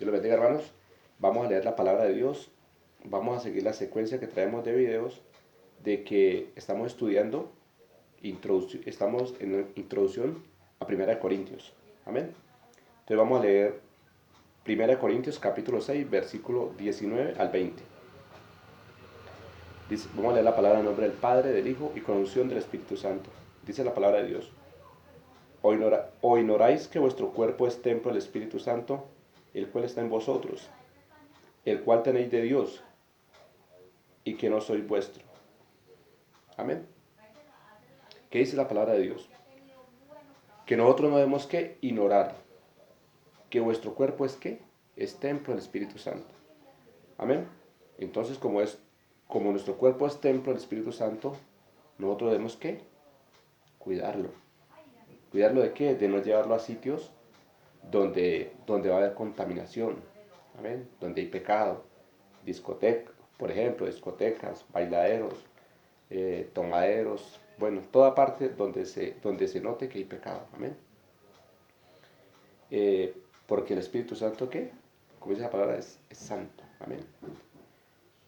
Dios los bendiga, hermanos. Vamos a leer la palabra de Dios. Vamos a seguir la secuencia que traemos de videos de que estamos estudiando, estamos en la introducción a 1 Corintios. Amén. Entonces vamos a leer 1 Corintios capítulo 6, versículo 19 al 20. Vamos a leer la palabra en nombre del Padre, del Hijo y con unción del Espíritu Santo. Dice la palabra de Dios. ¿O ignoráis que vuestro cuerpo es templo del Espíritu Santo, el cual está en vosotros, el cual tenéis de Dios, y que no sois vuestro? Amén. ¿Qué dice la palabra de Dios? Que nosotros no debemos que ignorar que vuestro cuerpo es que es templo del Espíritu Santo. Amén. Entonces, como nuestro cuerpo es templo del Espíritu Santo, nosotros debemos que cuidarlo. ¿Cuidarlo de qué? De no llevarlo a sitios donde va a haber contaminación. Amén. Donde hay pecado. Discotecas, por ejemplo, discotecas, bailaderos, tomaderos, bueno, toda parte donde se note que hay pecado. Amén. Porque el Espíritu Santo, ¿qué? Como dice la palabra, es santo. Amén.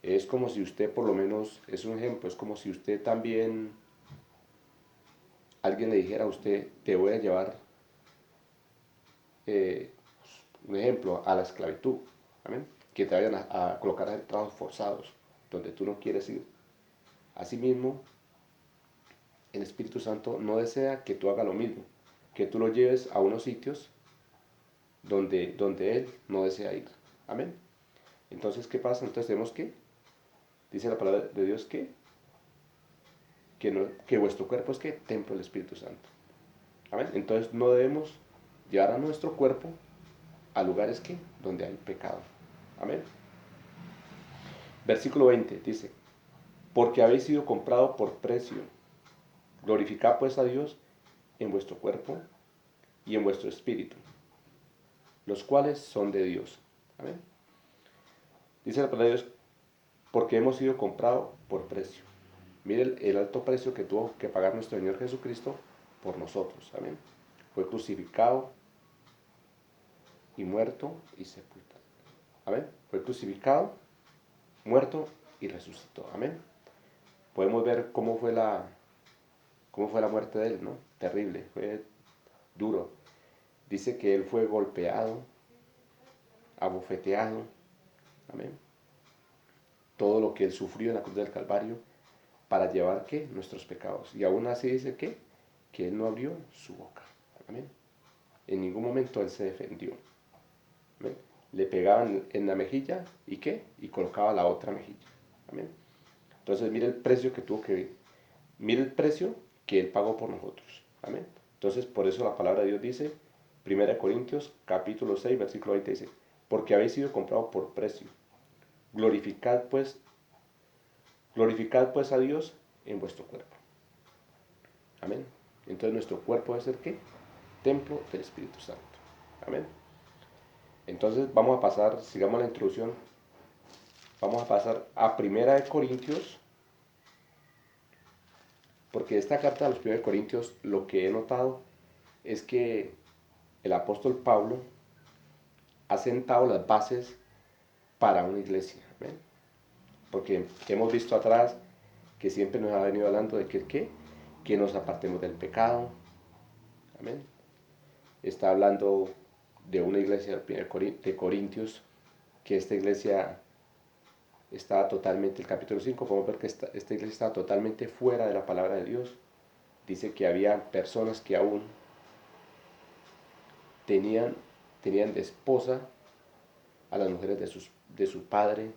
Es como si usted, por lo menos, es un ejemplo, es como si usted también, alguien le dijera a usted, te voy a llevar, eh, un ejemplo, a la esclavitud. Amén. Que te vayan a colocar en trabajos forzados, donde tú no quieres ir. Asimismo, el Espíritu Santo no desea que tú hagas lo mismo, que tú lo lleves a unos sitios donde Él no desea ir. Amén. Entonces, ¿qué pasa? Entonces tenemos que, dice la palabra de Dios que vuestro cuerpo es que templo del Espíritu Santo. Amén. Entonces no debemos llevar a nuestro cuerpo a lugares donde hay pecado. Amén. Versículo 20 dice, porque habéis sido comprado por precio. Glorificad pues a Dios en vuestro cuerpo y en vuestro espíritu, los cuales son de Dios. Amén. Dice la palabra de Dios, porque hemos sido comprados por precio. Mire el alto precio que tuvo que pagar nuestro Señor Jesucristo por nosotros. Amén. Fue crucificado y muerto y sepultado. Amén. Fue crucificado, muerto y resucitó. Amén. Podemos ver cómo fue la muerte de él, ¿no? Terrible, fue duro. Dice que él fue golpeado, abofeteado. Amén. Todo lo que él sufrió en la cruz del Calvario para llevar ¿qué? Nuestros pecados. Y aún así dice que él no abrió su boca. Amén. En ningún momento él se defendió. Amén. Le pegaban en la mejilla y ¿qué? Y colocaba la otra mejilla. Amén. Entonces mire el precio que tuvo que, mire el precio que él pagó por nosotros. Amén. Entonces por eso la palabra de Dios dice, 1 Corintios capítulo 6 versículo 20 dice, porque habéis sido comprados por precio. Glorificad pues a Dios en vuestro cuerpo. Amén. Entonces nuestro cuerpo debe ser ¿qué? Templo del Espíritu Santo. Amén. Entonces vamos a pasar, sigamos la introducción, vamos a pasar a 1 Corintios, porque esta carta a los 1 Corintios lo que he notado es que el apóstol Pablo ha sentado las bases para una iglesia. ¿Amén? Porque hemos visto atrás que siempre nos ha venido hablando de que nos apartemos del pecado. Amén. Está hablando de una iglesia de Corintios, que esta iglesia estaba totalmente, el capítulo 5, podemos ver que esta iglesia estaba totalmente fuera de la palabra de Dios. Dice que había personas que aún tenían de esposa a las mujeres de su padre,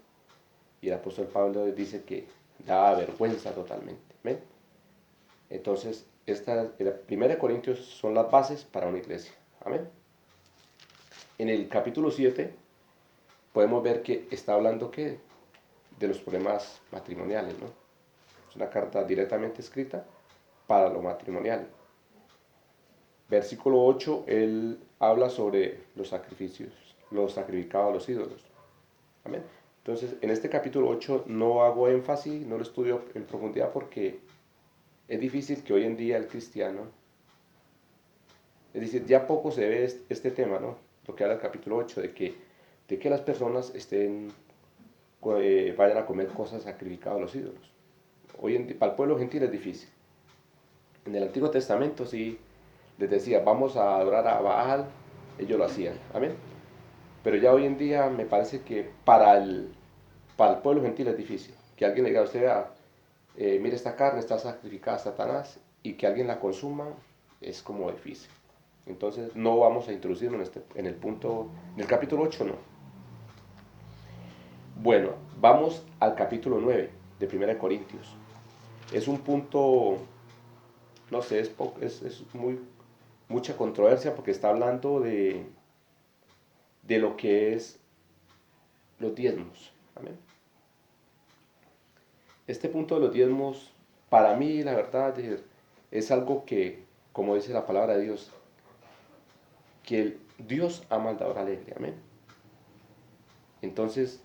y el apóstol Pablo dice que daba vergüenza totalmente. ¿Ven? Entonces, la 1 Corintios son las bases para una iglesia. Amén. En el capítulo 7 podemos ver que está hablando de los problemas matrimoniales, ¿no? Es una carta directamente escrita para lo matrimonial. Versículo 8, él habla sobre los sacrificios, los sacrificados a los ídolos. Amén. Entonces, en este capítulo 8 no hago énfasis, no lo estudio en profundidad porque es difícil que hoy en día el cristiano, es decir, ya poco se ve este tema, ¿no? Lo que habla el capítulo 8, de que de que las personas vayan a comer cosas sacrificadas a los ídolos. Hoy en día, para el pueblo gentil es difícil. En el Antiguo Testamento sí les decía, vamos a adorar a Baal, ellos lo hacían, amén. Pero ya hoy en día me parece que para el pueblo gentil es difícil. Que alguien le diga a usted, mire esta carne está sacrificada a Satanás, y que alguien la consuma es como difícil. Entonces no vamos a introducirnos en el punto, en el capítulo 8 no. Bueno, vamos al capítulo 9 de 1 Corintios. Es un punto, no sé, es mucha controversia porque está hablando de lo que es los diezmos. Amén. Este punto de los diezmos, para mí, la verdad, es algo que, como dice la palabra de Dios, que Dios ama al dador alegre. Amén. Entonces,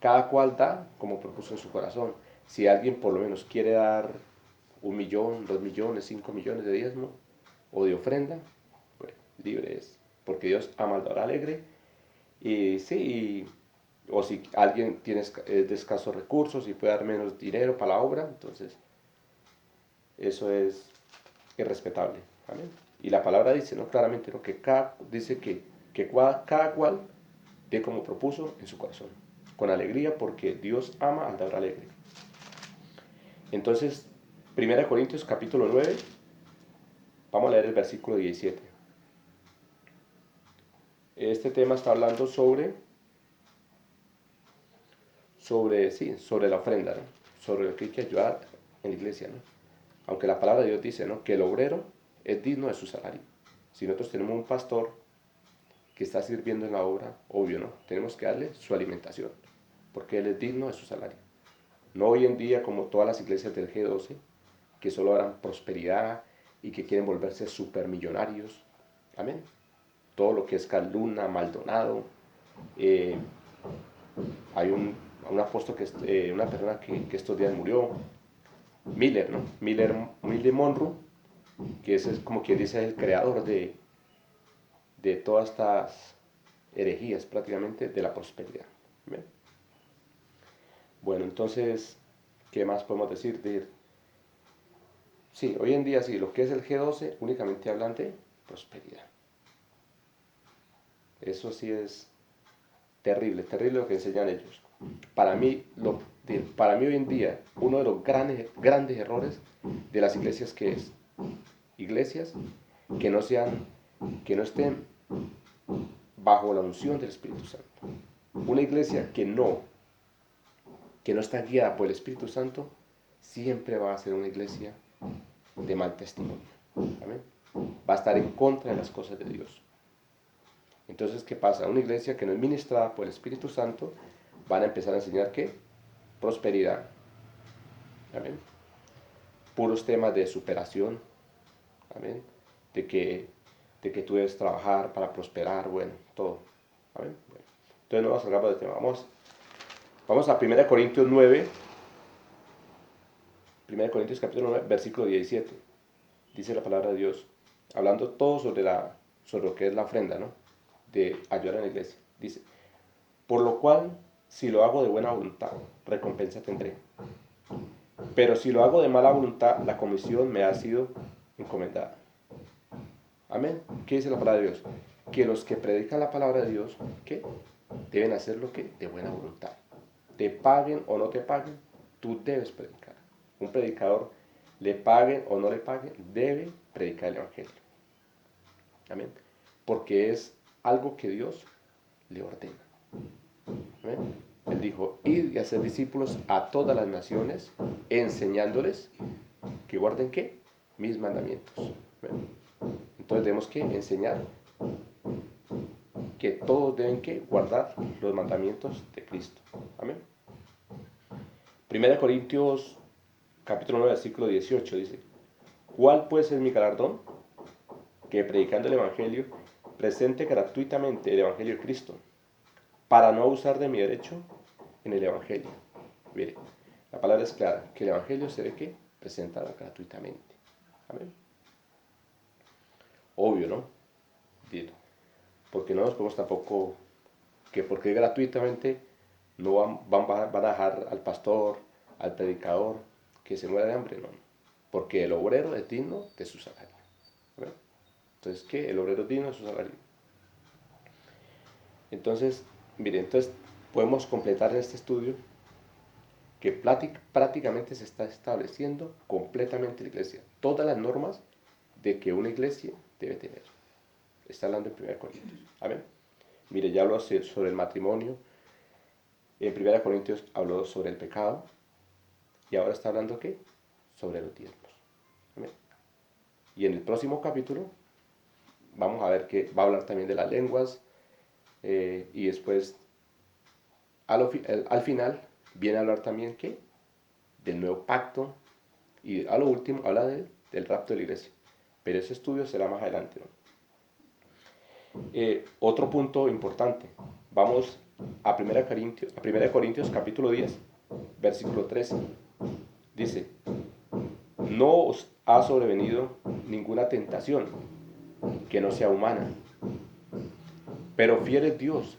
cada cual da como propuso en su corazón. Si alguien por lo menos quiere dar 1.000.000, 2.000.000, 5.000.000 de diezmo o de ofrenda, pues libre es, porque Dios ama al dador alegre. Y sí, o si alguien tiene de escasos recursos y puede dar menos dinero para la obra, entonces eso es respetable. ¿Amén? Y la palabra dice, ¿no? Claramente, ¿no? Dice que cada cual dé como propuso en su corazón, con alegría, porque Dios ama al dador alegre. Entonces, 1 Corintios capítulo 9, vamos a leer el versículo 17. Este tema está hablando sobre la ofrenda, ¿no? Sobre lo que hay que ayudar en la iglesia, ¿no? Aunque la palabra de Dios dice, ¿no?, que el obrero es digno de su salario. Si nosotros tenemos un pastor que está sirviendo en la obra, obvio, ¿no?, tenemos que darle su alimentación, porque él es digno de su salario. No hoy en día como todas las iglesias del G12, que solo harán prosperidad y que quieren volverse supermillonarios. Amén. Todo lo que es Caluna, Maldonado. Hay un apóstol, una persona que estos días murió, Miller, ¿no? Miller Monroe, que ese es como quien dice el creador de todas estas herejías prácticamente de la prosperidad. ¿Bien? Bueno, entonces, ¿qué más podemos decir? Sí, hoy en día sí, lo que es el G12 únicamente hablan de prosperidad. Eso sí es terrible, terrible lo que enseñan ellos. Para mí hoy en día, uno de los grandes errores de las iglesias que es iglesias que no estén bajo la unción del Espíritu Santo. Una iglesia que no está guiada por el Espíritu Santo siempre va a ser una iglesia de mal testimonio. ¿Amén? Va a estar en contra de las cosas de Dios. Entonces, ¿qué pasa? Una iglesia que no es ministrada por el Espíritu Santo van a empezar a enseñar ¿qué? Prosperidad. Amén. Puros temas de superación. Amén. De que tú debes trabajar para prosperar, bueno, todo. Amén. Bueno. Entonces no vamos a hablar de tema. Vamos a 1 Corintios 9. 1 Corintios capítulo 9, versículo 17. Dice la palabra de Dios, hablando todo sobre lo que es la ofrenda, ¿no?, de ayudar en la iglesia. Dice, por lo cual, si lo hago de buena voluntad, recompensa tendré. Pero si lo hago de mala voluntad, la comisión me ha sido encomendada. Amén. ¿Qué dice la palabra de Dios? Que los que predican la palabra de Dios, ¿qué? Deben hacerlo ¿qué? De buena voluntad. Te paguen o no te paguen, tú debes predicar. Un predicador, le paguen o no le paguen, debe predicar el evangelio. Amén. Porque es algo que Dios le ordena. Amén. Él dijo, id y hacer discípulos a todas las naciones, enseñándoles que guarden ¿qué? Mis mandamientos. Amén. Entonces tenemos que enseñar que todos deben que guardar los mandamientos de Cristo. Amén. 1 Corintios capítulo 9, versículo 18 dice, ¿cuál pues es mi galardón? Que predicando el Evangelio, presente gratuitamente el Evangelio de Cristo, para no abusar de mi derecho en el Evangelio. Mire, la palabra es clara, que el Evangelio se ve que presenta gratuitamente. Amén. Obvio, ¿no? Porque no nos podemos tampoco que porque gratuitamente no van a dejar al pastor, al predicador, que se muera de hambre, no. Porque el obrero es digno de su salario. ¿Ve? Entonces, ¿qué? El obrero es digno de su salario. Entonces, mire, entonces podemos completar en este estudio que prácticamente se está estableciendo completamente la iglesia. Todas las normas de que una iglesia debe tener. Está hablando en 1 Corintios. Amén. Mire, ya habló sobre el matrimonio. En 1 Corintios habló sobre el pecado. Y ahora está hablando, ¿qué? Sobre los diezmos. Amén. Y en el próximo capítulo vamos a ver que va a hablar también de las lenguas. Y después, al final, viene a hablar también, ¿qué? Del nuevo pacto. Y a lo último habla del rapto de la iglesia. Pero ese estudio será más adelante, ¿no? Otro punto importante. Vamos a 1 Corintios capítulo 10, versículo 13. Dice, no os ha sobrevenido ninguna tentación que no sea humana, pero fiel es Dios,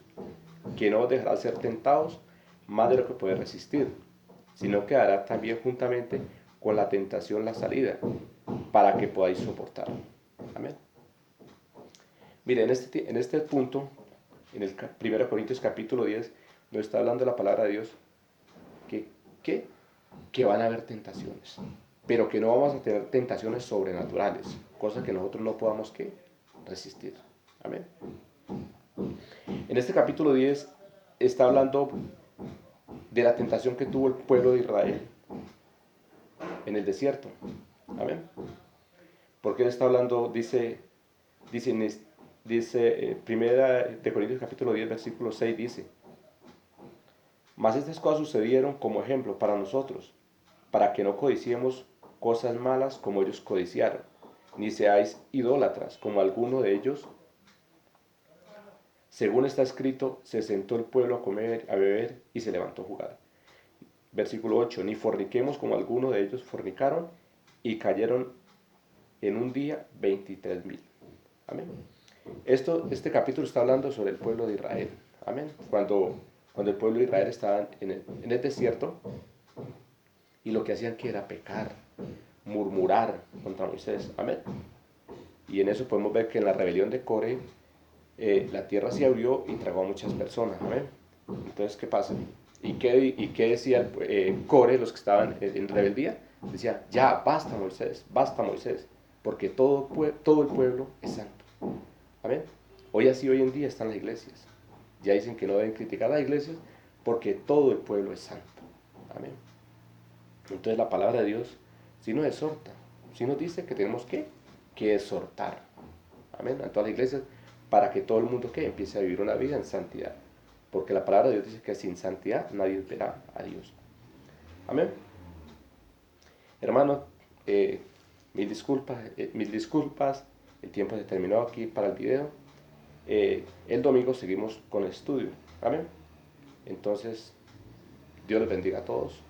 que no os dejará ser tentados más de lo que puede resistir, sino que dará también juntamente con la tentación la salida, para que podáis soportar. Amén. Mire, en este punto, en el 1 Corintios capítulo 10, nos está hablando la palabra de Dios que van a haber tentaciones, pero que no vamos a tener tentaciones sobrenaturales, cosas que nosotros no podamos resistir. Amén. En este capítulo 10 está hablando de la tentación que tuvo el pueblo de Israel en el desierto. Amén. Porque él está hablando, dice Primera de Corintios capítulo 10, versículo 6, dice, mas estas cosas sucedieron como ejemplo para nosotros, para que no codiciemos cosas malas como ellos codiciaron, ni seáis idólatras como alguno de ellos. Según está escrito, se sentó el pueblo a comer, a beber y se levantó a jugar. Versículo 8, ni forniquemos como alguno de ellos fornicaron y cayeron en un día 23,000. Amén. Este capítulo está hablando sobre el pueblo de Israel. Amén. Cuando el pueblo de Israel estaba en el desierto, y lo que hacían que era pecar, murmurar contra Moisés. Amén. Y en eso podemos ver que en la rebelión de Core, la tierra se abrió y tragó a muchas personas. Amén. Entonces, ¿qué pasa? ¿Y qué decía Core, los que estaban en rebeldía? Decía, ya, basta Moisés, porque todo el pueblo es santo. Amén. Hoy en día están las iglesias. Ya dicen que no deben criticar a las iglesias porque todo el pueblo es santo. Amén. Entonces la palabra de Dios sí nos exhorta, sí nos dice que tenemos que exhortar. Amén. A todas las iglesias para que todo el mundo empiece a vivir una vida en santidad. Porque la palabra de Dios dice que sin santidad nadie verá a Dios. Amén. Hermanos, mil disculpas, el tiempo se terminó aquí para el video. El domingo seguimos con el estudio. Amén. Entonces, Dios les bendiga a todos.